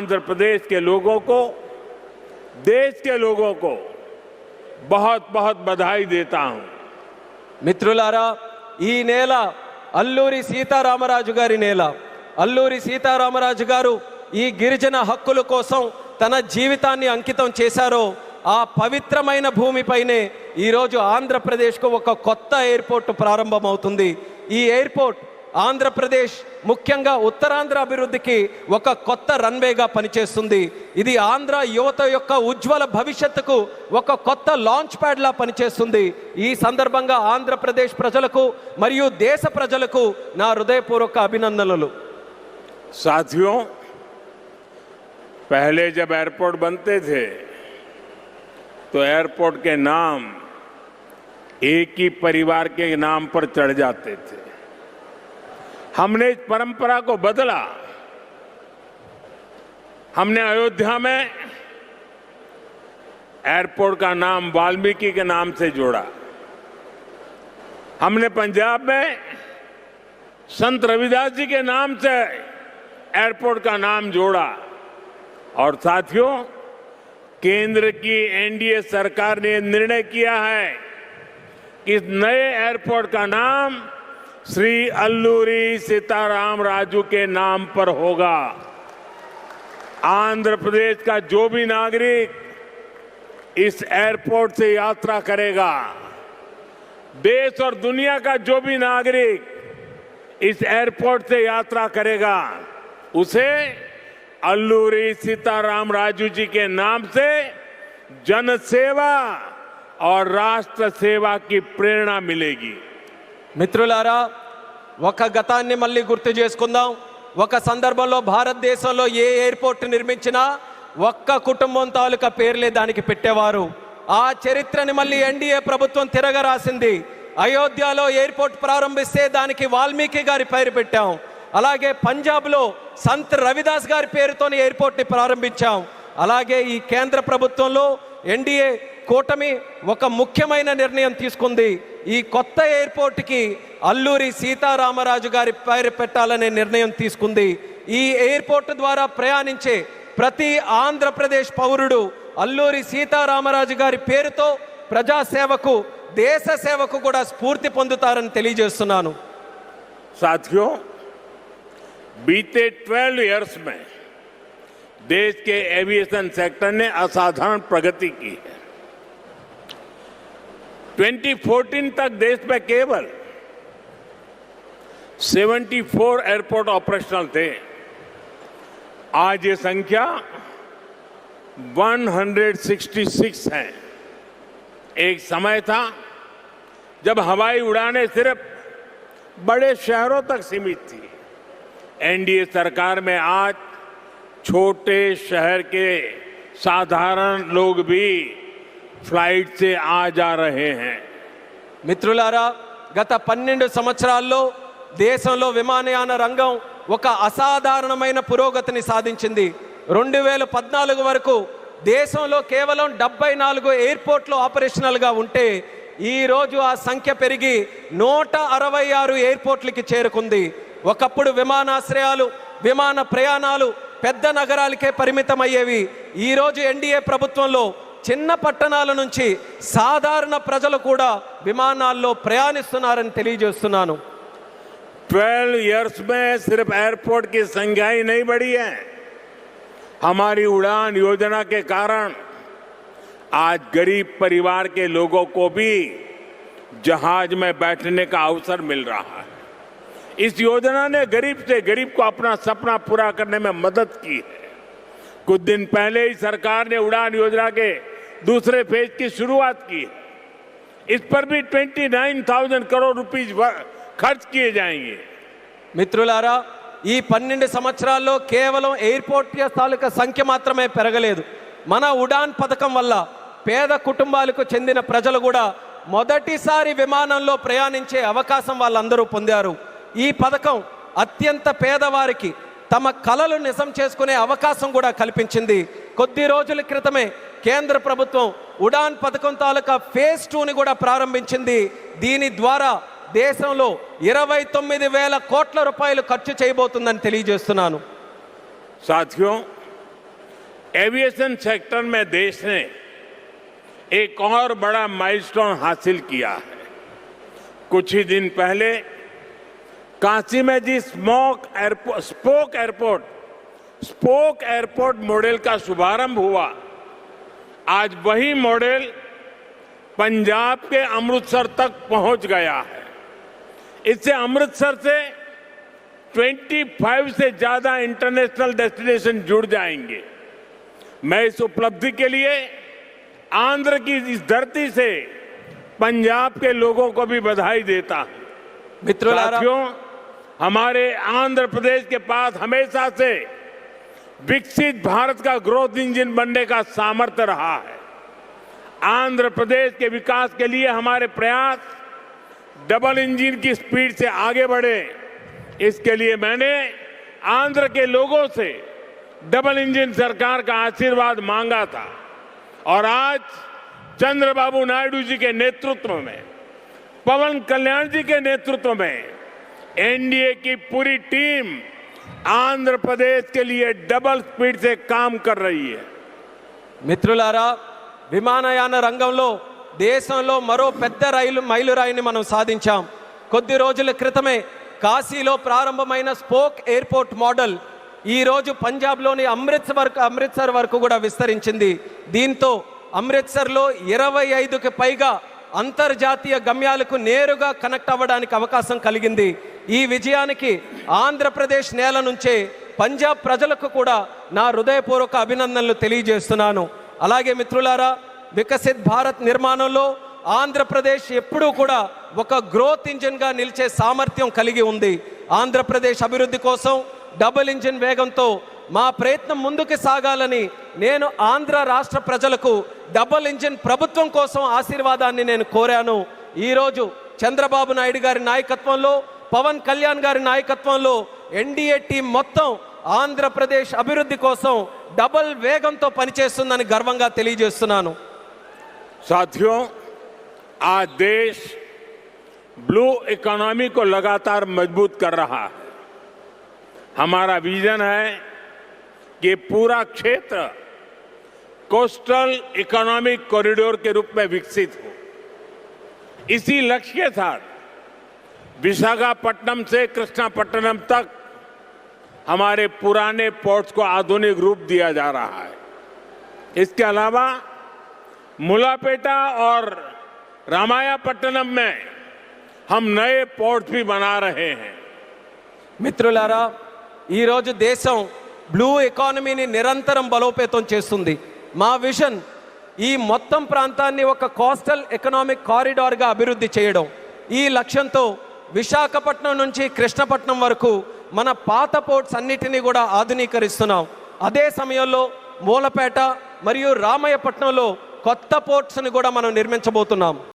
आंध्र प्रदेश के लोगों को, देश के लोगों को बहुत बहुत बधाई देता हूं। మిత్రులారా, ఈ నేల అల్లూరి సీతారామరాజు గారి నేల. అల్లూరి సీతారామరాజు గారు ఈ గిరిజన హక్కుల కోసం తన జీవితాన్ని అంకితం చేశారో ఆ పవిత్రమైన భూమిపైనే ఈరోజు ఆంధ్రప్రదేశ్కు ఒక కొత్త ఎయిర్పోర్ట్ ప్రారంభమవుతుంది. ఈ ఎయిర్పోర్ట్ ఆంధ్రప్రదేశ్, ముఖ్యంగా ఉత్తరాంధ్ర అభివృద్ధికి ఒక కొత్త రన్వేగా పనిచేస్తుంది. ఇది ఆంధ్ర యువత యొక్క ఉజ్వల భవిష్యత్తుకు ఒక కొత్త లాంచ్ ప్యాడ్లా పనిచేస్తుంది. ఈ సందర్భంగా ఆంధ్రప్రదేశ్ ప్రజలకు మరియు దేశ ప్రజలకు నా హృదయపూర్వక అభినందనలు. साथियों, पहले जब एयरपोर्ट बनते थे तो एयरपोर्ट के नाम एक ही परिवार के नाम पर चढ़ जाते थे। हमने इस परंपरा को बदला। हमने अयोध्या में एयरपोर्ट का नाम वाल्मीकि के नाम से जोड़ा। हमने पंजाब में संत रविदास जी के नाम से एयरपोर्ट का नाम जोड़ा। और साथियों, केंद्र की एनडीए सरकार ने निर्णय किया है कि इस नए एयरपोर्ट का नाम श्री अल्लूरी सीताराम राजू के नाम पर होगा। आंध्र प्रदेश का जो भी नागरिक इस एयरपोर्ट से यात्रा करेगा, देश और दुनिया का जो भी नागरिक इस एयरपोर्ट से यात्रा करेगा, उसे अल्लूरी सीताराम राजू जी के नाम से जन सेवा और राष्ट्र सेवा की प्रेरणा मिलेगी। మిత్రులారా, ఒక గతాన్ని మళ్ళీ గుర్తు చేసుకుందాం. ఒక సందర్భంలో భారతదేశంలో ఏ ఎయిర్పోర్ట్ నిర్మించినా ఒక్క కుటుంబం తాలూకా పేర్లే దానికి పెట్టేవారు. ఆ చరిత్రని మళ్ళీ ఎన్డీఏ ప్రభుత్వం తిరగరాసింది. అయోధ్యలో ఎయిర్పోర్ట్ ప్రారంభిస్తే దానికి వాల్మీకి గారి పేరు పెట్టాం. అలాగే పంజాబ్లో సంత్ రవిదాస్ గారి పేరుతోని ఎయిర్పోర్ట్ని ప్రారంభించాం. అలాగే ఈ కేంద్ర ప్రభుత్వంలో ఎన్డీఏ కూటమి ఒక ముఖ్యమైన నిర్ణయం తీసుకుంది. ఈ కొత్త ఎయిర్పోర్ట్కి అల్లూరి సీతారామరాజు గారి పేరు పెట్టాలనే నిర్ణయం తీసుకుంది. ఈ ఎయిర్పోర్ట్ ద్వారా ప్రయాణించే ప్రతి ఆంధ్రప్రదేశ్ పౌరుడు అల్లూరి సీతారామరాజు గారి పేరుతో ప్రజాసేవకు, దేశ సేవకు కూడా స్ఫూర్తి పొందుతారని తెలియజేస్తున్నాను. साथियों, बीते 12 इयर्स में देश के एविएशन सेक्टर ने असाधारण प्रगति की है। 2014 तक देश में केवल 74 एयरपोर्ट ऑपरेशनल थे। आज ये संख्या 166 है। एक समय था जब हवाई उड़ानें सिर्फ बड़े शहरों तक सीमित थी। एनडीए सरकार में आज छोटे शहर के साधारण लोग भी फ्लाइट से आ जा रहे हैं। మిత్రులారా, గత 12 సంవత్సరాల్లో దేశంలో విమానయాన రంగం ఒక అసాధారణమైన పురోగతిని సాధించింది. 2014 వరకు దేశంలో కేవలం 74 ఎయిర్పోర్ట్లు ఆపరేషనల్గా ఉంటే ఈరోజు ఆ సంఖ్య పెరిగి 166 ఎయిర్పోర్ట్లకి చేరుకుంది. ఒకప్పుడు విమానాశ్రయాలు, విమాన ప్రయాణాలు పెద్ద నగరాలకే పరిమితమయ్యేవి. ఈరోజు ఎన్డీఏ ప్రభుత్వంలో చిన్న పట్టణాల నుంచి సాధారణ ప్రజలు కూడా విమానాల్లో ప్రయాణిస్తున్నారని తెలియజేస్తున్నాను. 12 इयर्स में सिर्फ एयरपोर्ट की संख्या ही नहीं बढ़ी है। हमारी उड़ान योजना के कारण आज गरीब परिवार के लोगों को भी जहाज में बैठने का अवसर मिल रहा है। इस योजना ने गरीब से गरीब को अपना सपना पूरा करने में मदद की है। कुछ दिन पहले ही सरकार ने उड़ान योजना के दूसरे फेज की शुरुआत की है। इस पर भी 29,000 करोड़ रुपीस खर्च किए जाएंगे। మిత్రులారా, ఈ 12 సంవత్సరాల్లో కేవలం ఎయిర్పోర్ట్ తాలూకా సంఖ్య మాత్రమే పెరగలేదు. మన ఉడాన్ పథకం వల్ల పేద కుటుంబాలకు చెందిన ప్రజలు కూడా మొదటిసారి విమానంలో ప్రయాణించే అవకాశం వాళ్ళందరూ పొందారు. ఈ పథకం అత్యంత పేదవారికి తమ కలలు నిజం చేసుకునే అవకాశం కూడా కల్పించింది. కొద్ది రోజుల క్రితమే కేంద్ర ప్రభుత్వం ఉడాన్ పథకం తాలూకా ఫేజ్ 2ని కూడా ప్రారంభించింది. దీని ద్వారా దేశంలో 29,000 కోట్ల రూపాయలు ఖర్చు చేయబోతుందని తెలియజేస్తున్నాను. साथियों, एविएशन सेक्टर में देश ने एक और बड़ा माइलस्टोन हासिल किया है। कुछ ही दिन पहले काशी में जी स्पोक एयरपोर्ट मॉडल का शुभारंभ हुआ। आज वही मॉडल पंजाब के अमृतसर तक पहुंच गया है। इससे अमृतसर से 25 से ज्यादा इंटरनेशनल डेस्टिनेशन जुड़ जाएंगे। मैं इस उपलब्धि के लिए आंध्र की इस धरती से पंजाब के लोगों को भी बधाई देता हूं। साथियों, हमारे आंध्र प्रदेश के पास हमेशा से विकसित भारत का ग्रोथ इंजन बनने का सामर्थ्य रहा है। आंध्र प्रदेश के विकास के लिए हमारे प्रयास डबल इंजन की स्पीड से आगे बढ़े। इसके लिए मैंने आंध्र के लोगों से डबल इंजन सरकार का आशीर्वाद मांगा था और आज चंद्रबाबू नायडू जी के नेतृत्व में, पवन कल्याण जी के नेतृत्व में एनडीए की पूरी टीम आंध्र प्रदेश के लिए डबल स्पीड से काम कर रही है। మిత్రులారా, విమానయాన రంగంలో దేశంలో మరో పెద్ద మైలురాయిని మనం సాధించాం. కొద్ది రోజుల క్రితమే కాశీలో ప్రారంభమైన స్పోక్ ఎయిర్పోర్ట్ మోడల్ ఈ రోజు పంజాబ్లోని అమృత్సర్ వరకు కూడా విస్తరించింది. దీంతో అమృత్సర్లో 25కి పైగా అంతర్జాతీయ గమ్యాలకు నేరుగా కనెక్ట్ అవ్వడానికి అవకాశం కలిగింది. ఈ విజయానికి ఆంధ్రప్రదేశ్ నేల నుంచే పంజాబ్ ప్రజలకు కూడా నా హృదయపూర్వక అభినందనలు తెలియజేస్తున్నాను. అలాగే మిత్రులారా, వికసిత్ భారత్ నిర్మాణంలో ఆంధ్రప్రదేశ్ ఎప్పుడూ కూడా ఒక గ్రోత్ ఇంజిన్గా నిలిచే సామర్థ్యం కలిగి ఉంది. ఆంధ్రప్రదేశ్ అభివృద్ధి కోసం డబుల్ ఇంజిన్ వేగంతో మా ప్రయత్నం ముందుకు సాగాలని నేను ఆంధ్ర రాష్ట్ర ప్రజలకు డబుల్ ఇంజిన్ ప్రభుత్వం కోసం ఆశీర్వాదాన్ని నేను కోరాను. ఈరోజు చంద్రబాబు నాయుడు గారి నాయకత్వంలో, పవన్ కళ్యాణ్ గారి నాయకత్వంలో ఎన్డీఏ టీం మొత్తం ఆంధ్రప్రదేశ్ అభివృద్ధి కోసం డబుల్ వేగంతో పనిచేస్తుందని గర్వంగా తెలియజేస్తున్నాను. साथियों, आज देश ब्लू इकोनॉमी को लगातार मजबूत कर रहा है। हमारा विजन है कि पूरा क्षेत्र कोस्टल इकोनॉमिक कॉरिडोर के रूप में विकसित हो। इसी लक्ष्य के साथ विशाखापट्टनम से कृष्णापट्टनम तक हमारे पुराने पोर्ट्स को आधुनिक रूप दिया जा रहा है। इसके अलावा मुलापेटा और रामायापट्टनम में हम नए पोर्ट भी बना रहे हैं। మిత్రులారా, ఈరోజు దేశం బ్లూ ఎకానమీని నిరంతరం బలోపేతం చేస్తుంది. మా విజన్ ఈ మొత్తం ప్రాంతాన్ని ఒక కోస్టల్ ఎకనామిక్ కారిడార్గా అభివృద్ధి చేయడం. ఈ లక్ష్యంతో విశాఖపట్నం నుంచి కృష్ణపట్నం వరకు మన పాత పోర్ట్స్ అన్నిటినీ కూడా ఆధునీకరిస్తున్నాం. అదే సమయంలో మూలపేట మరియు రామయ్యపట్నంలో కొత్త పోర్ట్స్ని కూడా మనం నిర్మించబోతున్నాం.